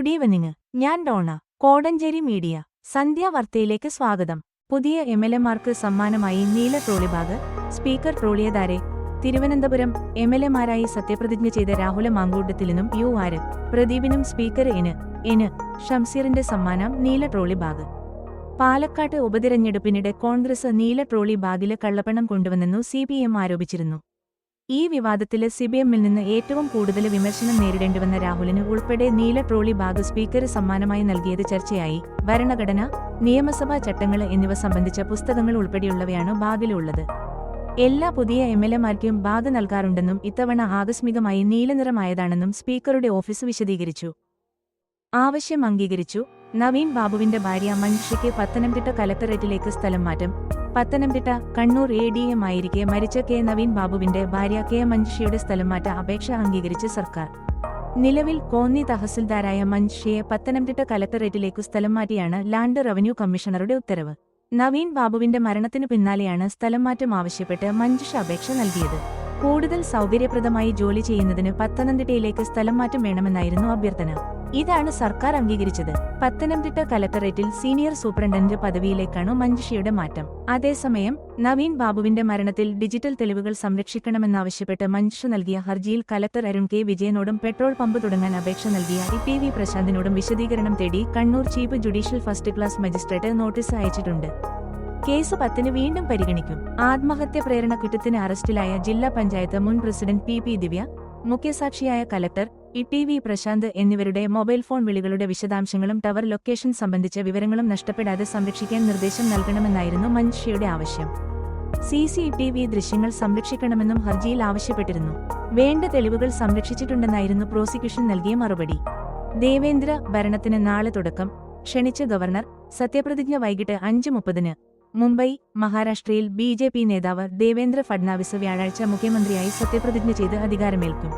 Good evening. ഞാൻ Donna. Kodanchery media. സന്ധ്യാവാർത്തയിലേക്ക് സ്വാഗതം. പുതിയ എംഎൽഎമാർക്ക് സമ്മാനമായി നീല ട്രോളി ബാഗ്. സ്പീക്കർ ട്രോളിയതാരെ? തിരുവനന്തപുരം എംഎൽഎമാരായി സത്യപ്രതിജ്ഞ ചെയ്ത രാഹുല മാങ്കൂട്ടത്തിലിനും യു ആര് പ്രദീപിനും സ്പീക്കർ എൻ ഷംസീറിന്റെ സമ്മാനം നീല ട്രോളി ബാഗ്. പാലക്കാട്ട് ഉപതിരഞ്ഞെടുപ്പിനിടെ കോൺഗ്രസ് നീല ട്രോളി ബാഗില് കള്ളപ്പണം കൊണ്ടുവന്നെന്നു സിപിഎം ആരോപിച്ചിരുന്നു. ഈ വിവാദത്തില് സിപിഎമ്മിൽ നിന്ന് ഏറ്റവും കൂടുതൽ വിമർശനം നേരിടേണ്ടിവന്ന രാഹുലിന് ഉൾപ്പെടെ നീല ട്രോളി ബാഗ് സ്പീക്കർ സമ്മാനമായി നൽകിയത് ചർച്ചയായി. ഭരണഘടന, നിയമസഭാ ചട്ടങ്ങൾ എന്നിവ സംബന്ധിച്ച പുസ്തകങ്ങൾ ഉൾപ്പെടെയുള്ളവയാണ് ബാഗിലുള്ളത്. എല്ലാ പുതിയ എംഎൽഎമാർക്കും ബാഗ് നൽകാറുണ്ടെന്നും ഇത്തവണ ആകസ്മികമായി നീലനിറമായതാണെന്നും സ്പീക്കറുടെ ഓഫീസ് വിശദീകരിച്ചു. ആവശ്യം അംഗീകരിച്ചു. നവീൻ ബാബുവിന്റെ ഭാര്യ മഞ്ജുഷയ്ക്ക് പത്തനംതിട്ട കലക്ടറേറ്റിലേക്ക് സ്ഥലം മാറ്റം. പത്തനംതിട്ട, കണ്ണൂർ എഡിഎം ആയിരിക്കെ മരിച്ച കെ നവീൻ ബാബുവിന്റെ ഭാര്യ കെ മഞ്ജുഷയുടെ സ്ഥലംമാറ്റ അപേക്ഷ അംഗീകരിച്ച് സർക്കാർ. നിലവിൽ കോന്നി തഹസിൽദാരായ മഞ്ജുഷയെ പത്തനംതിട്ട കലക്ടറേറ്റിലേക്കു സ്ഥലം മാറ്റിയാണ് ലാൻഡ് റവന്യൂ കമ്മീഷണറുടെ ഉത്തരവ്. നവീൻ ബാബുവിന്റെ മരണത്തിനു പിന്നാലെയാണ് സ്ഥലംമാറ്റം ആവശ്യപ്പെട്ട് മഞ്ജുഷ അപേക്ഷ നൽകിയത്. കൂടുതൽ സൗകര്യപ്രദമായി ജോലി ചെയ്യുന്നതിന് പത്തനംതിട്ടയിലേക്ക് സ്ഥലം മാറ്റം വേണമെന്നായിരുന്നു അഭ്യർത്ഥന. ഇതാണ് സർക്കാർ അംഗീകരിച്ചത്. പത്തനംതിട്ട കലക്ടറേറ്റിൽ സീനിയർ സൂപ്രണ്ടന്റ് പദവിയിലേക്കാണ് മഞ്ജുഷയുടെ മാറ്റം. അതേസമയം നവീൻ ബാബുവിന്റെ മരണത്തിൽ ഡിജിറ്റൽ തെളിവുകൾ സംരക്ഷിക്കണമെന്നാവശ്യപ്പെട്ട് മഞ്ജുഷ നൽകിയ ഹർജിയിൽ കലക്ടർ അരുൺ കെ വിജയനോടും പെട്രോൾ പമ്പ് തുടങ്ങാൻ അപേക്ഷ നൽകിയ ടി.വി. പ്രശാന്തിനോടും വിശദീകരണം തേടി Kannur chief judicial first class magistrate notice അയച്ചിട്ടുണ്ട്. കേസ് 10-ന് വീണ്ടും പരിഗണിക്കും. ആത്മഹത്യ പ്രേരണ കുറ്റത്തിന് അറസ്റ്റിലായ ജില്ലാ പഞ്ചായത്ത് മുൻ പ്രസിഡന്റ് പി ദിവ്യ, മുഖ്യസാക്ഷിയായ കലക്ടർ ടി.വി. പ്രശാന്ത് എന്നിവരുടെ മൊബൈൽ ഫോൺ വിളികളുടെ വിശദാംശങ്ങളും ടവർ ലൊക്കേഷൻ സംബന്ധിച്ച വിവരങ്ങളും നഷ്ടപ്പെടാതെ സംരക്ഷിക്കാൻ നിർദ്ദേശം നൽകണമെന്നായിരുന്നു മഞ്ജുഷയുടെ ആവശ്യം. CCTV ദൃശ്യങ്ങൾ സംരക്ഷിക്കണമെന്നും ഹർജിയിൽ ആവശ്യപ്പെട്ടിരുന്നു. വേണ്ട തെളിവുകൾ സംരക്ഷിച്ചിട്ടുണ്ടെന്നായിരുന്നു പ്രോസിക്യൂഷൻ നൽകിയ മറുപടി. ദേവേന്ദ്ര ഭരണത്തിന് നാളെ തുടക്കം. ക്ഷണിച്ച ഗവർണർ. സത്യപ്രതിജ്ഞ വൈകിട്ട് 5:30-ന്. മുംബൈ, മഹാരാഷ്ട്രയിൽ BJP നേതാവ് ദേവേന്ദ്ര ഫഡ്നാവിസ് വ്യാഴാഴ്ച മുഖ്യമന്ത്രിയായി സത്യപ്രതിജ്ഞ ചെയ്ത് അധികാരമേൽക്കും.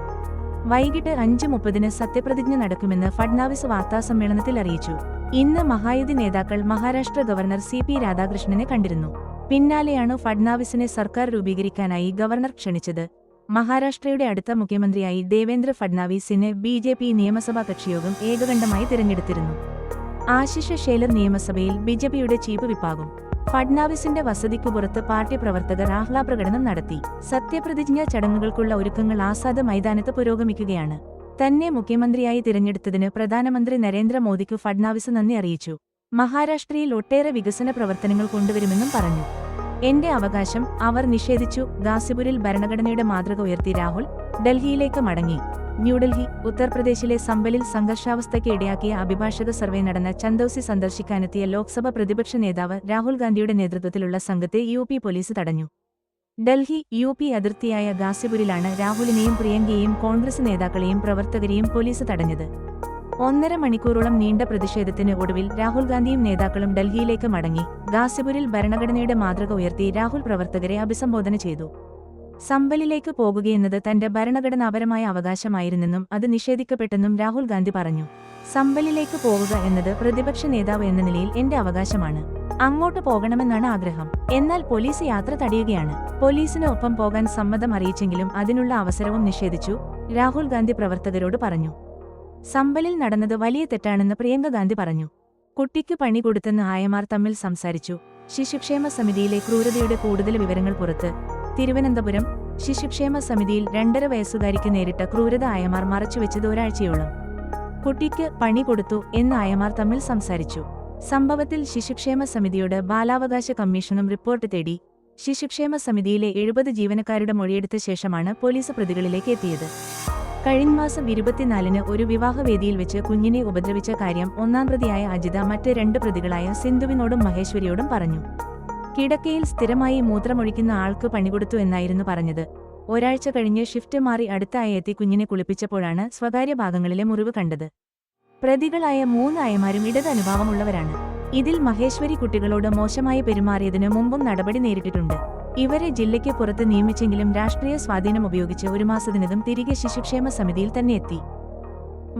വൈകിട്ട് 5:30-ന് സത്യപ്രതിജ്ഞ നടക്കുമെന്ന് ഫഡ്നാവിസ് വാർത്താസമ്മേളനത്തിൽ അറിയിച്ചു. ഇന്ന് മഹായുതി നേതാക്കൾ മഹാരാഷ്ട്ര ഗവർണർ CP രാധാകൃഷ്ണനെ കണ്ടിരുന്നു. പിന്നാലെയാണ് ഫഡ്നാവിസിനെ സർക്കാർ രൂപീകരിക്കാനായി ഗവർണർ ക്ഷണിച്ചത്. മഹാരാഷ്ട്രയുടെ അടുത്ത മുഖ്യമന്ത്രിയായി ദേവേന്ദ്ര ഫഡ്നാവിസിനെ BJP നിയമസഭാ കക്ഷിയോഗം ഏകകണ്ഠമായി തിരഞ്ഞെടുത്തിരുന്നു. ആശിഷ് ഷേലർ നിയമസഭയിൽ BJPയുടെ ചീഫ് വിപ്പാകും. ഫഡ്നാവിസിന്റെ വസതിക്കു പുറത്ത് പാർട്ടി പ്രവർത്തകർ ആഹ്ലാദപ്രകടനം നടത്തി. സത്യപ്രതിജ്ഞാ ചടങ്ങുകൾക്കുള്ള ഒരുക്കങ്ങൾ ആസാദ് മൈതാനത്ത് പുരോഗമിക്കുകയാണ്. തന്നെ മുഖ്യമന്ത്രിയായി തിരഞ്ഞെടുത്തതിന് പ്രധാനമന്ത്രി നരേന്ദ്രമോദിക്കു ഫഡ്നാവിസ് നന്ദി അറിയിച്ചു. മഹാരാഷ്ട്രയിൽ ഒട്ടേറെ വികസന പ്രവർത്തനങ്ങൾ കൊണ്ടുവരുമെന്നും പറഞ്ഞു. എന്റെ അവകാശം അവർ നിഷേധിച്ചു. ഗാസിപുരിൽ ഭരണഘടനയുടെ മാതൃക ഉയർത്തി രാഹുൽ. ഡൽഹിയിലേക്ക് മടങ്ങി. ന്യൂഡൽഹി. ഉത്തർപ്രദേശിലെ സംബലിൽ സംഘർഷാവസ്ഥയ്ക്ക് ഇടയാക്കിയ അഭിഭാഷക സർവേ നടന്ന ചന്ദൌസി സന്ദർശിക്കാനെത്തിയ ലോക്സഭ പ്രതിപക്ഷ നേതാവ് രാഹുൽ ഗാന്ധിയുടെ നേതൃത്വത്തിലുള്ള സംഘത്തെ UP പോലീസ് തടഞ്ഞു. ഡൽഹി UP അതിർത്തിയായ ഗാസിപുരിലാണ് രാഹുലിനെയും പ്രിയങ്കയെയും കോൺഗ്രസ് നേതാക്കളെയും പ്രവർത്തകരെയും പോലീസ് തടഞ്ഞത്. 1.5 മണിക്കൂറോളം നീണ്ട പ്രതിഷേധത്തിന് ഒടുവിൽ രാഹുൽ ഗാന്ധിയും നേതാക്കളും ഡൽഹിയിലേക്ക് മടങ്ങി. ഗാസിപുരിൽ ഭരണഘടനയുടെ മാതൃക ഉയർത്തി രാഹുൽ പ്രവർത്തകരെ അഭിസംബോധന ചെയ്തു. സംബലിലേക്ക് പോകുകയെന്നത് തന്റെ ഭരണഘടനാപരമായ അവകാശമായിരുന്നെന്നും അത് നിഷേധിക്കപ്പെട്ടെന്നും രാഹുൽ ഗാന്ധി പറഞ്ഞു. സംബലിലേക്ക് പോവുക എന്നത് പ്രതിപക്ഷ നേതാവ് എന്ന നിലയിൽ എന്റെ അവകാശമാണ്. അങ്ങോട്ട് പോകണമെന്നാണ് ആഗ്രഹം. എന്നാൽ പോലീസ് യാത്ര തടയുകയാണ്. പോലീസിന് ഒപ്പം പോകാൻ സമ്മതം അറിയിച്ചെങ്കിലും അതിനുള്ള അവസരവും നിഷേധിച്ചു, രാഹുൽ ഗാന്ധി പ്രവർത്തകരോട് പറഞ്ഞു. സംബലിൽ നടന്നത് വലിയ തെറ്റാണെന്ന് പ്രിയങ്ക ഗാന്ധി പറഞ്ഞു. കുട്ടിക്ക് പണി കൊടുത്തെന്ന് ആയമാർ തമ്മിൽ സംസാരിച്ചു. ശിശുക്ഷേമ സമിതിയിലെ ക്രൂരതയുടെ കൂടുതൽ വിവരങ്ങൾ പുറത്ത്. തിരുവനന്തപുരം. ശിശുക്ഷേമ സമിതിയിൽ 2.5 വയസ്സുകാരിക്ക് നേരിട്ട ക്രൂരത ആയമാർ മറച്ചുവെച്ചത് ഒരാഴ്ചയോളം. കുട്ടിക്ക് പണി കൊടുത്തു എന്ന് ആയമാർ തമ്മിൽ സംസാരിച്ചു. സംഭവത്തിൽ ശിശുക്ഷേമ സമിതിയോട് ബാലാവകാശ കമ്മീഷനും റിപ്പോർട്ട് തേടി. ശിശുക്ഷേമ സമിതിയിലെ 70 ജീവനക്കാരുടെ മൊഴിയെടുത്ത ശേഷമാണ് പോലീസ് പ്രതികളിലേക്ക് എത്തിയത്. കഴിഞ്ഞ മാസം 24-ന് ഒരു വിവാഹവേദിയിൽ വെച്ച് കുഞ്ഞിനെ ഉപദ്രവിച്ച കാര്യം 1-ാം പ്രതിയായ അജിത മറ്റ് 2 പ്രതികളായ സിന്ധുവിനോടും മഹേശ്വരിയോടും പറഞ്ഞു. കിടക്കയിൽ സ്ഥിരമായി മൂത്രമൊഴിക്കുന്ന ആൾക്ക് പണികൊടുത്തു എന്നായിരുന്നു പറഞ്ഞത്. ഒരാഴ്ച കഴിഞ്ഞ് ഷിഫ്റ്റ് മാറി അടുത്ത എത്തി കുഞ്ഞിനെ കുളിപ്പിച്ചപ്പോഴാണ് സ്വകാര്യ ഭാഗങ്ങളിലെ മുറിവ് കണ്ടത്. പ്രതികളായ 3 ആയമാരും ഇടത് അനുഭാവമുള്ളവരാണ്. ഇതിൽ മഹേശ്വരി കുട്ടികളോട് മോശമായി പെരുമാറിയതിനു മുമ്പും നടപടി നേരിട്ടിട്ടുണ്ട്. ഇവരെ ജില്ലയ്ക്ക് പുറത്ത് നിയമിച്ചെങ്കിലും രാഷ്ട്രീയ സ്വാധീനം ഉപയോഗിച്ച് 1 മാസത്തിനകം തിരികെ ശിശുക്ഷേമ സമിതിയിൽ തന്നെ എത്തി.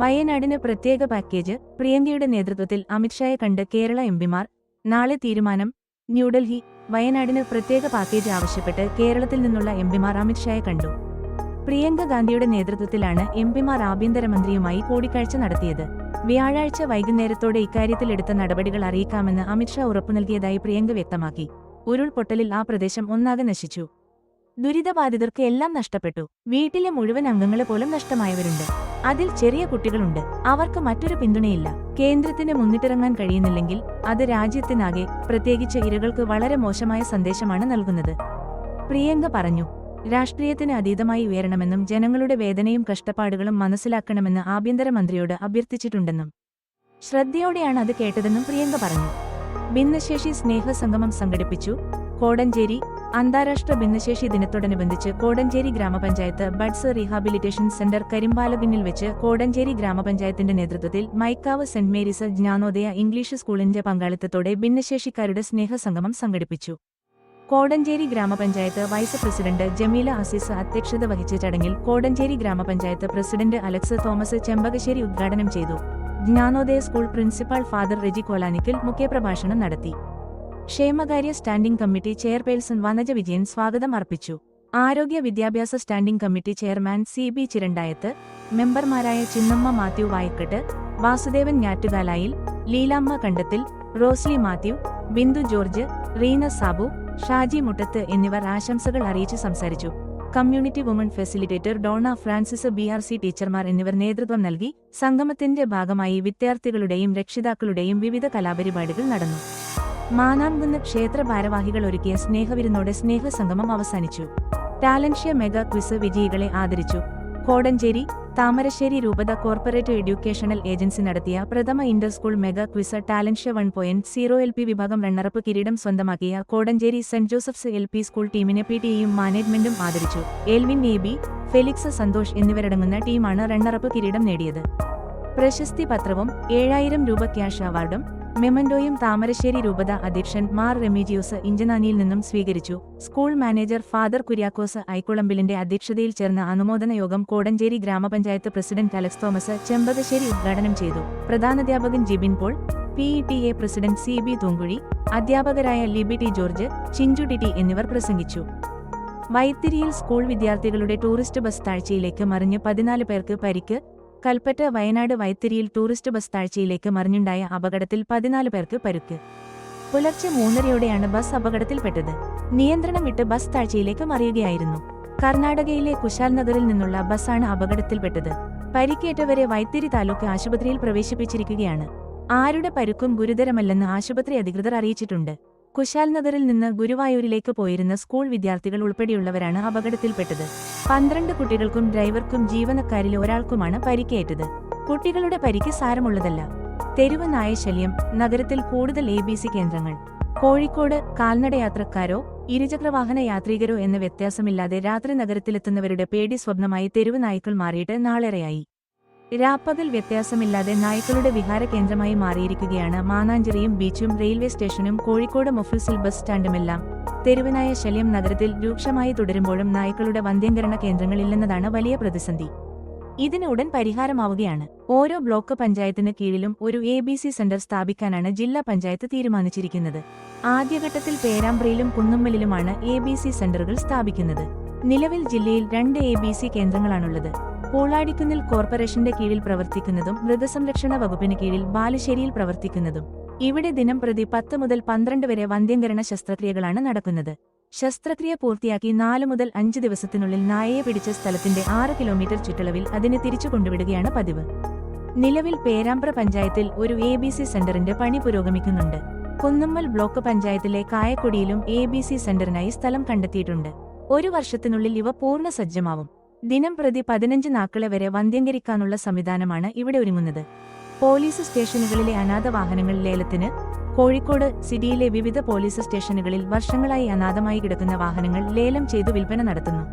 വയനാടിന് പ്രത്യേക പാക്കേജ്. പ്രിയങ്കയുടെ നേതൃത്വത്തിൽ അമിത്ഷായെ കണ്ട് കേരള എംപിമാർ. നാളെ തീരുമാനം. ന്യൂഡൽഹി. വയനാടിന് പ്രത്യേക പാക്കേജ് ആവശ്യപ്പെട്ട് കേരളത്തിൽ നിന്നുള്ള എംപിമാർ അമിത്ഷായെ കണ്ടു. പ്രിയങ്ക ഗാന്ധിയുടെ നേതൃത്വത്തിലാണ് എംപിമാർ ആഭ്യന്തരമന്ത്രിയുമായി കൂടിക്കാഴ്ച നടത്തിയത്. വ്യാഴാഴ്ച വൈകുന്നേരത്തോടെ ഇക്കാര്യത്തിൽ എടുത്ത നടപടികൾ അറിയിക്കാമെന്ന് അമിത്ഷാ ഉറപ്പു നൽകിയതായി പ്രിയങ്ക വ്യക്തമാക്കി. ഉരുൾപൊട്ടലിൽ ആ പ്രദേശം ഒന്നാകെ നശിച്ചു. ദുരിതബാധിതർക്ക് എല്ലാം നഷ്ടപ്പെട്ടു. വീട്ടിലെ മുഴുവൻ അംഗങ്ങളെ പോലും നഷ്ടമായവരുണ്ട്. അതിൽ ചെറിയ കുട്ടികളുണ്ട്. അവർക്ക് മറ്റൊരു പിന്തുണയില്ല. കേന്ദ്രത്തിന് മുന്നിട്ടിറങ്ങാൻ കഴിയുന്നില്ലെങ്കിൽ അത് രാജ്യത്തിനാകെ, പ്രത്യേകിച്ച് ഇരകൾക്ക് വളരെ മോശമായ സന്ദേശമാണ് നൽകുന്നത്. പ്രിയങ്ക പറഞ്ഞു. രാഷ്ട്രീയത്തിന് അതീതമായി ഉയരണമെന്നും ജനങ്ങളുടെ വേദനയും കഷ്ടപ്പാടുകളും മനസ്സിലാക്കണമെന്ന് ആഭ്യന്തരമന്ത്രിയോട് അഭ്യർത്ഥിച്ചിട്ടുണ്ടെന്നും ശ്രദ്ധയോടെയാണ് അത് കേട്ടതെന്നും പ്രിയങ്ക പറഞ്ഞു. ഭിന്നശേഷി സ്നേഹസംഗമം സംഘടിപ്പിച്ചു. കോടഞ്ചേരി അന്താരാഷ്ട്ര ഭിന്നശേഷി ദിനത്തോടനുബന്ധിച്ച് കോടഞ്ചേരി ഗ്രാമപഞ്ചായത്ത് ബഡ്സ് റീഹാബിലിറ്റേഷൻ സെന്റർ കരിമ്പാലകുന്നിൽ വെച്ച് കോടഞ്ചേരി ഗ്രാമപഞ്ചായത്തിന്റെ നേതൃത്വത്തിൽ Mykavu saint Mary's Jnanodaya English സ്കൂളിന്റെ പങ്കാളിത്തത്തോടെ ഭിന്നശേഷിക്കാരുടെ സ്നേഹസംഗമം സംഘടിപ്പിച്ചു. കോടഞ്ചേരി ഗ്രാമപഞ്ചായത്ത് വൈസ് പ്രസിഡന്റ് ജമീല അസീസ് അധ്യക്ഷത വഹിച്ച ചടങ്ങിൽ കോടഞ്ചേരി ഗ്രാമപഞ്ചായത്ത് പ്രസിഡന്റ് അലക്സ് തോമസ് ചെമ്പകശ്ശേരി ഉദ്ഘാടനം ചെയ്തു. Jnanodaya school principal father Reji Kolanikkal മുഖ്യപ്രഭാഷണം നടത്തി. ക്ഷേമകാര്യ standing committee chairperson Vanaja Vijayan സ്വാഗതം അർപ്പിച്ചു. ആരോഗ്യ വിദ്യാഭ്യാസ standing committee chairman CB Chirandayath, മെമ്പർമാരായ ചിന്നമ്മ മാത്യു വായക്കട്ട്, വാസുദേവൻ ഞാറ്റുകാലായിൽ, ലീലാമ്മ കണ്ടത്തിൽ, റോസ്ലി മാത്യു, ബിന്ദു ജോർജ്, റീന സാബു, ഷാജി മുട്ടത്ത് എന്നിവർ ആശംസകൾ അറിയിച്ച് സംസാരിച്ചു. Community woman facilitator Dona Francis BRC ടീച്ചർമാർ എന്നിവർ നേതൃത്വം നൽകി. സംഗമത്തിന്റെ ഭാഗമായി വിദ്യാർത്ഥികളുടെയും രക്ഷിതാക്കളുടെയും വിവിധ കലാപരിപാടികൾ നടന്നു. മാനാംകുന്ന് ക്ഷേത്ര ഭാരവാഹികൾ ഒരുക്കിയ സ്നേഹവിരുന്നോടെ സ്നേഹസംഗമം അവസാനിച്ചു. ടാലൻഷ്യ മെഗാ ക്വിസ് വിജയികളെ ആദരിച്ചു. കോടഞ്ചേരി താമരശ്ശേരി രൂപത കോർപ്പറേറ്റ് എഡ്യൂക്കേഷണൽ ഏജൻസി നടത്തിയ പ്രഥമ inter school mega quiz Talentia 1.0 LP വിഭാഗം റണ്ണറപ്പ് കിരീടം സ്വന്തമാക്കിയ Kodanchery saint Joseph's LP school ടീമിനെ PTAയും മാനേജ്മെന്റും ആദരിച്ചു. എൽവിൻ AB, ഫെലിക്സ് സന്തോഷ് എന്നിവരടങ്ങുന്ന ടീമാണ് റണ്ണറപ്പ് കിരീടം നേടിയത്. പ്രശസ്തി പത്രവും 7000 രൂപ ക്യാഷ് അവാർഡും മെമന്റോയും താമരശ്ശേരി രൂപത അധ്യക്ഷൻ മാർ റെമീജിയോസ് ഇഞ്ചനാനിയിൽ നിന്നും സ്വീകരിച്ചു. സ്കൂൾ മാനേജർ ഫാദർ കുര്യാക്കോസ് ഐക്കുളമ്പിലിന്റെ അധ്യക്ഷതയിൽ ചേർന്ന അനുമോദന യോഗം കോടഞ്ചേരി ഗ്രാമപഞ്ചായത്ത് പ്രസിഡന്റ് അലക്സ് തോമസ് ചെമ്പകശ്ശേരി ഉദ്ഘാടനം ചെയ്തു. പ്രധാനാധ്യാപകൻ Jibin Paul, PTA president CB Thoonkuzhi, അധ്യാപകരായ ലിബി ടി ജോർജ്, ചിഞ്ചു ടി എന്നിവർ പ്രസംഗിച്ചു. വൈത്തിരിയിൽ സ്കൂൾ വിദ്യാർത്ഥികളുടെ ടൂറിസ്റ്റ് ബസ് താഴ്ചയിലേക്ക് മറിഞ്ഞ് 14 പേർക്ക് പരിക്ക്. കൽപ്പറ്റ വയനാട് വൈത്തിരിയിൽ ടൂറിസ്റ്റ് ബസ് താഴ്ചയിലേക്ക് മറിഞ്ഞുണ്ടായ അപകടത്തിൽ 14 പേർക്ക് പരുക്ക്. പുലർച്ചെ 3:30യോടെയാണ് ബസ് അപകടത്തിൽപ്പെട്ടത്. നിയന്ത്രണം വിട്ട് ബസ് താഴ്ചയിലേക്ക് മറിയുകയായിരുന്നു. കർണാടകയിലെ കുശാൽ നഗറിൽ നിന്നുള്ള ബസ്സാണ് അപകടത്തിൽപ്പെട്ടത്. പരിക്കേറ്റവരെ വൈത്തിരി താലൂക്ക് ആശുപത്രിയിൽ പ്രവേശിപ്പിച്ചിരിക്കുകയാണ്. ആരുടെ പരുക്കും ഗുരുതരമല്ലെന്ന് ആശുപത്രി അധികൃതർ അറിയിച്ചിട്ടുണ്ട്. കുശാൽ നഗറിൽ നിന്ന് ഗുരുവായൂരിലേക്ക് പോയിരുന്ന സ്കൂൾ വിദ്യാർത്ഥികൾ ഉൾപ്പെടെയുള്ളവരാണ് അപകടത്തിൽപ്പെട്ടത്. 12 കുട്ടികൾക്കും ഡ്രൈവർക്കും ജീവനക്കാരിൽ ഒരാൾക്കുമാണ് പരിക്കേറ്റത്. കുട്ടികളുടെ പരിക്ക് സാരമുള്ളതല്ല. തെരുവ് നായ ശല്യം. നഗരത്തിൽ കൂടുതൽ ABC കേന്ദ്രങ്ങൾ. കോഴിക്കോട് കാൽനടയാത്രക്കാരോ ഇരുചക്രവാഹന യാത്രികരോ എന്ന വ്യത്യാസമില്ലാതെ രാത്രി നഗരത്തിലെത്തുന്നവരുടെ പേടി സ്വപ്നമായി തെരുവ് നായ്ക്കൾ മാറിയിട്ട് നാളേറെയായി. രാപ്പകൽ വ്യത്യാസമില്ലാതെ നായ്ക്കളുടെ വിഹാര കേന്ദ്രമായി മാറിയിരിക്കുകയാണ് മാനാഞ്ചിറയും ബീച്ചും റെയിൽവേ സ്റ്റേഷനും കോഴിക്കോട് മൊഫ്യൂസിൽ ബസ് സ്റ്റാൻഡുമെല്ലാം. തെരുവുനായ ശല്യം നഗരത്തിൽ രൂക്ഷമായി തുടരുമ്പോഴും നായ്ക്കളുടെ വന്ധ്യംകരണ കേന്ദ്രങ്ങളില്ലെന്നതാണ് വലിയ പ്രതിസന്ധി. ഇതിന് ഉടൻ പരിഹാരമാവുകയാണ്. ഓരോ ബ്ലോക്ക് പഞ്ചായത്തിന് കീഴിലും ഒരു ABC സെന്റർ സ്ഥാപിക്കാനാണ് ജില്ലാ പഞ്ചായത്ത് തീരുമാനിച്ചിരിക്കുന്നത്. ആദ്യഘട്ടത്തിൽ പേരാമ്പ്രയിലും കുന്നുമ്മലിലുമാണ് ABC സെന്ററുകൾ സ്ഥാപിക്കുന്നത്. നിലവിൽ ജില്ലയിൽ 2 ABC കേന്ദ്രങ്ങളാണുള്ളത്. പൂളാടിക്കുന്നിൽ കോർപ്പറേഷന്റെ കീഴിൽ പ്രവർത്തിക്കുന്നതും മൃഗസംരക്ഷണ വകുപ്പിന് കീഴിൽ ബാലുശ്ശേരിയിൽ പ്രവർത്തിക്കുന്നതും. ഇവിടെ ദിനംപ്രതി 10 മുതൽ 12 വരെ വന്ധ്യംകരണ ശസ്ത്രക്രിയകളാണ് നടക്കുന്നത്. ശസ്ത്രക്രിയ പൂർത്തിയാക്കി 4 മുതൽ 5 ദിവസത്തിനുള്ളിൽ നായയെ പിടിച്ച സ്ഥലത്തിന്റെ 6 കിലോമീറ്റർ ചുറ്റളവിൽ അതിനെ തിരിച്ചു കൊണ്ടുവിടുകയാണ് പതിവ്. നിലവിൽ പേരാമ്പ്ര പഞ്ചായത്തിൽ ഒരു ABC സെന്ററിന്റെ പണി പുരോഗമിക്കുന്നുണ്ട്. കുന്നുമ്മൽ ബ്ലോക്ക് പഞ്ചായത്തിലെ കായക്കൊടിയിലും ABC സെന്ററിനായി സ്ഥലം കണ്ടെത്തിയിട്ടുണ്ട്. 1 വർഷത്തിനുള്ളിൽ ഇവ പൂർണ്ണ സജ്ജമാവും. ദിനംപ്രതി 15 നാക്കളെ വരെ വന്ധ്യംകരിക്കാനുള്ള സംവിധാനമാണ് ഇവിടെ ഒരുങ്ങുന്നത്. പോലീസ് സ്റ്റേഷനുകളിലെ അനാഥ വാഹനങ്ങൾ ലേലത്തിന്. കോഴിക്കോട് സിറ്റിയിലെ വിവിധ പോലീസ് സ്റ്റേഷനുകളിൽ വർഷങ്ങളായി അനാഥമായി കിടക്കുന്ന വാഹനങ്ങൾ ലേലം ചെയ്തു വിൽപ്പന നടത്തുന്നു.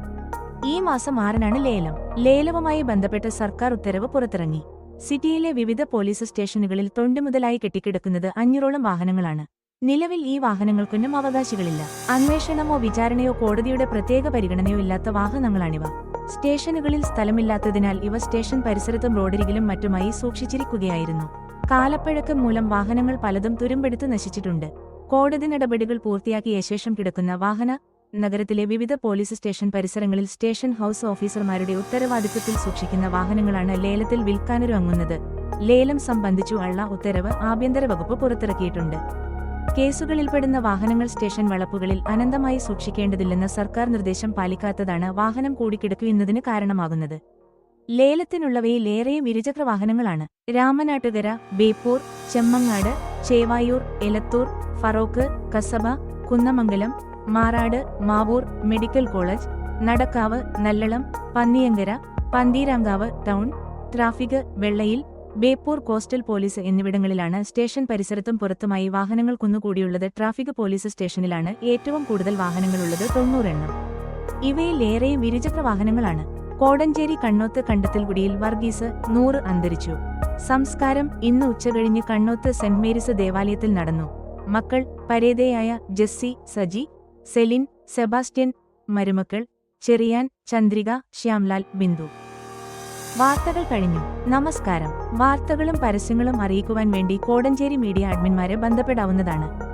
ഈ മാസം 6-നാണ് ലേലം. ലേലവുമായി ബന്ധപ്പെട്ട് സർക്കാർ ഉത്തരവ് പുറത്തിറങ്ങി. സിറ്റിയിലെ വിവിധ പോലീസ് സ്റ്റേഷനുകളിൽ തൊണ്ടിമുതലായി കെട്ടിക്കിടക്കുന്നത് 500ഓളം വാഹനങ്ങളാണ്. നിലവിൽ ഈ വാഹനങ്ങൾക്കൊന്നും അവകാശികളില്ല. അന്വേഷണമോ വിചാരണയോ കോടതിയുടെ പ്രത്യേക പരിഗണനയോ ഇല്ലാത്ത വാഹനങ്ങളാണിവ. സ്റ്റേഷനുകളിൽ സ്ഥലമില്ലാത്തതിനാൽ ഇവ സ്റ്റേഷൻ പരിസരത്തും റോഡരികിലും മറ്റുമായി സൂക്ഷിച്ചിരിക്കുകയായിരുന്നു. കാലപ്പഴക്കം മൂലം വാഹനങ്ങൾ പലതും തുരുമ്പെടുത്ത് നശിച്ചിട്ടുണ്ട്. കോടതി നടപടികൾ പൂർത്തിയാക്കിയ ശേഷം കിടക്കുന്ന വാഹന നഗരത്തിലെ വിവിധ പോലീസ് സ്റ്റേഷൻ പരിസരങ്ങളിൽ സ്റ്റേഷൻ ഹൌസ് ഓഫീസർമാരുടെ ഉത്തരവാദിത്വത്തിൽ സൂക്ഷിക്കുന്ന വാഹനങ്ങളാണ് ലേലത്തിൽ വിൽക്കാനൊരുങ്ങുന്നത്. ലേലം സംബന്ധിച്ചു ഉള്ള ഉത്തരവ് ആഭ്യന്തര വകുപ്പ് പുറത്തിറക്കിയിട്ടുണ്ട്. കേസുകളിൽപ്പെടുന്ന വാഹനങ്ങൾ സ്റ്റേഷൻ വളപ്പുകളിൽ അനന്തമായി സൂക്ഷിക്കേണ്ടതില്ലെന്ന സർക്കാർ നിർദ്ദേശം പാലിക്കാത്തതാണ് വാഹനം കൂടിക്കിടക്കുന്നതിന് കാരണമാകുന്നത്. ലേലത്തിനുള്ളവയിൽ ഏറെയും ഇരുചക്ര വാഹനങ്ങളാണ്. Ramanattukara, Beypore, Chemmangad, Chevayur, Elathur, Feroke, Kasaba, Kunnamangalam, Marad, Mavoor, medical college, Nadakkavu, Nallalam, Panniyankara, Pantheerankavu town, traffic, Vellayil, Beypore coastal police എന്നിവിടങ്ങളിലാണ് സ്റ്റേഷൻ പരിസരത്തും പുറത്തുമായി വാഹനങ്ങൾ കുന്നുകൂടിയുള്ളത്. ട്രാഫിക് പോലീസ് സ്റ്റേഷനിലാണ് ഏറ്റവും കൂടുതൽ വാഹനങ്ങളുള്ളത്, 90 എണ്ണം. ഇവയിൽ ഏറെയും ഇരുചക്ര വാഹനങ്ങളാണ്. കോടഞ്ചേരി കണ്ണോത്ത് കണ്ടത്തിൽകുടിയിൽ വർഗീസ് 100 അന്തരിച്ചു. സംസ്കാരം ഇന്ന് ഉച്ചകഴിഞ്ഞ് കണ്ണോത്ത് സെന്റ് മേരീസ് ദേവാലയത്തിൽ നടന്നു. മക്കൾ പരേതയായ ജെസ്സി, സജി, സെലിൻ, സെബാസ്റ്റ്യൻ. മരുമക്കൾ ചെറിയാൻ, ചന്ദ്രിക, ശ്യാംലാൽ, ബിന്ദു. വാർത്തകൾ കഴിഞ്ഞു. നമസ്കാരം. വാർത്തകളും പരസ്യങ്ങളും അറിയിക്കുവാൻ വേണ്ടി കോടഞ്ചേരി മീഡിയ അഡ്മിന്മാരെ ബന്ധപ്പെടാവുന്നതാണ്.